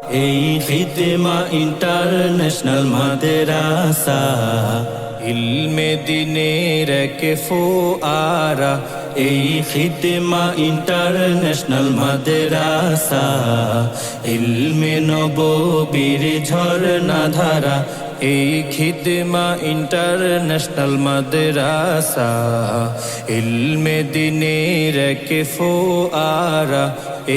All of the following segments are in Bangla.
এই খিদমা ইন্টারন্যাশনাল মাদ্রাসা ইলমে দিনের এক ফোয়ারা। এই খিদমা ইন্টারন্যাশনাল মাদ্রাসা ইলমে নববীর ঝরনা ধারা। এই খিদমা ইন্টারন্যাশনাল মাদ্রাসা ইলমে দিনের এক ফোয়ারা।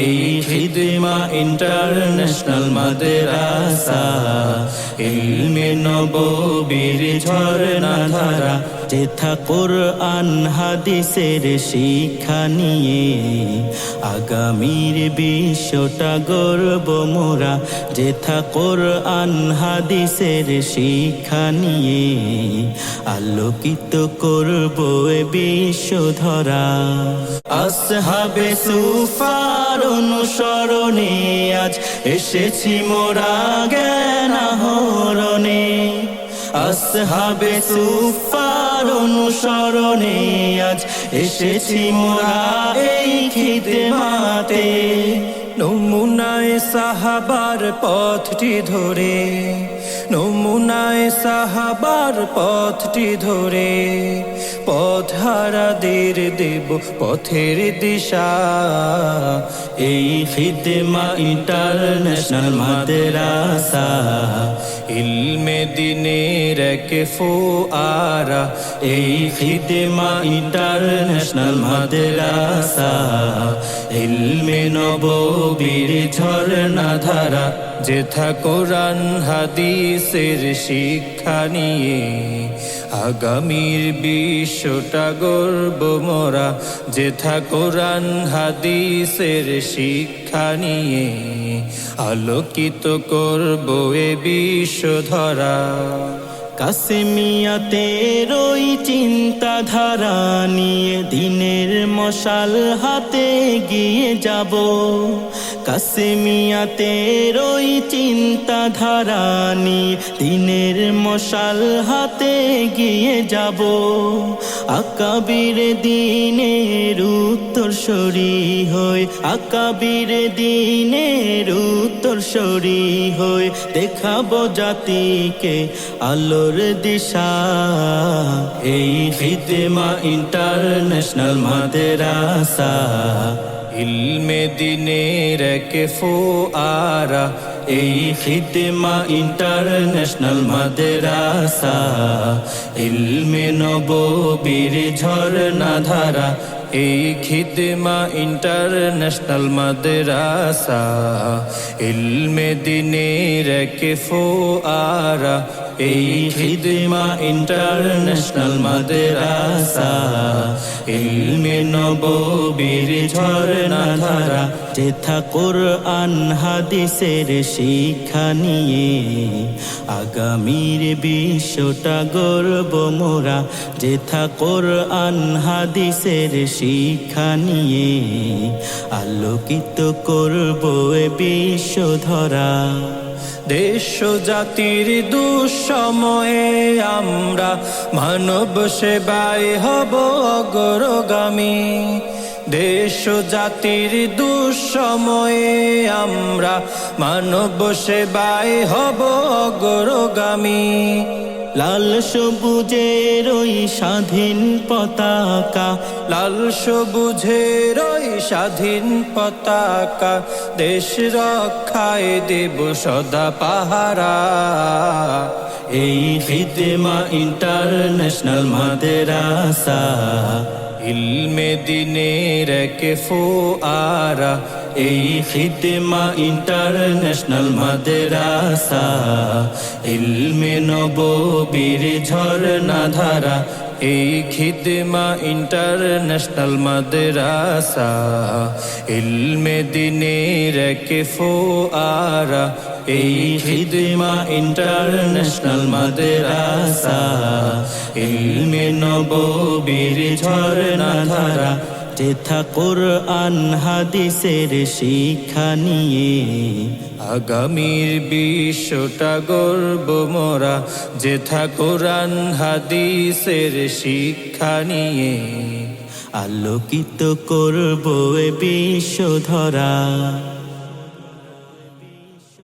এই খিদমা ইন্টারন্যাশনাল মাদ্রাসা ইলমে নববীর ঝরনা ধারা। যেথা কোরআন হাদিসের শিক্ষা নিয়ে আগামীর বিশ্বটা গর্ব মোরা। যেথা কোরআন হাদিসের শিক্ষা নিয়ে আলোকিত করব এ বিশ্ব ধরা। আসহাবে সুফার অনুসরণে আজ এসেছি মোরা জ্ঞান আহরণে। আসহাবে সুফার অনুসরণে আজ এসেছি মোরা এই খিদমাতে। নমুনায়ে সাহাবার পথটি ধরে, নমুনায়ে সাহাবার পথটি ধরে পথ হারাদের দেব পথের দিশা। এই খিদমা ইন্টারন্যাশনাল মাদ্রাসা ইলমে দিনের এক ফোয়ারা। এই খিদমা ইন্টারন্যাশনাল মাদ্রাসা ইলমে নববীর ঝরনা ধারা। যেথা কোরআন হাদিসের শিক্ষা নিয়ে আগামীর বিশ্বটা গর্ব মোরা। যেথা কোরআন হাদিসের শিক্ষা নিয়ে আলোকিত করব এ বিশ্ব ধরা। কাসেমিয়াতে রই চিন্তাধারা নিয়ে দিনের মশাল হাতে গিয়ে যাব। কাসেমিয়াতে রই চিন্তাধারা নিয়ে দিনের মশাল হাতে গিয়ে যাব। আকাবির দিনের উত্তরসূরি হই, আকাবির দিনের উত্তরসূরি হই দেখাবো জাতিকে আলোর দিশা। এই খিদমা ইন্টারন্যাশনাল মাদ্রাসা ইলমে দিনের এক ফোয়ারা। এই খিদমা ইন্টারন্যাশনাল মাদ্রাসা ইলমে নববীর ঝরনা ধারা। এই খিদমা ইন্টারন্যাশনাল মাদ্রাসা ইলমে দিনের এক ফোয়ারা। এই খিদমা ইন্টারন্যাশনাল মাদ্রাসা ইলমে নববীর ঝরনা ধারা। যেথা কোরআন হাদিসের শিক্ষা নিয়ে আগামীর বিশ্বটা গর্ব মোরা। যেথা কোরআন হাদিসের শিক্ষা নিয়ে আলোকিত করব এ বিশ্ব ধরা। দেশ জাতির দুঃসময়ে আমরা মানব সেবায় হব অগ্রগামী। দেশ জাতির দুঃসময়ে আমরা মানব সেবায় হব অগ্রগামী। লাল সবুজের ওই স্বাধীন পতাকা, লাল সবুজের ওই স্বাধীন পতাকা দেশ রক্ষায় দেব সদা পাহারা। এই খিদমা ইন্টারন্যাশনাল মাদ্রাসা ইলমে দিনের এক ফোয়ারা। এই খিদমা ইন্টারন্যাশনাল মাদ্রাসা ইলমে নববীর ঝরনা ধারা। এই খিদমা ইন্টারন্যাশনাল মাদ্রাসা ইলমে দিনের এক ফোয়ারা। এই খিদমা ইন্টারন্যাশনাল মাদ্রাসা ইলমে নববীর ঝরনা ধারা। যেথা কোরআন হাদিসের শিক্ষা নিয়ে আগামীর বিশ্বটা গর্ব মোরা। যেথা কোরআন হাদিসের শিক্ষা নিয়ে আলোকিত করব এ বিশ্ব ধরা।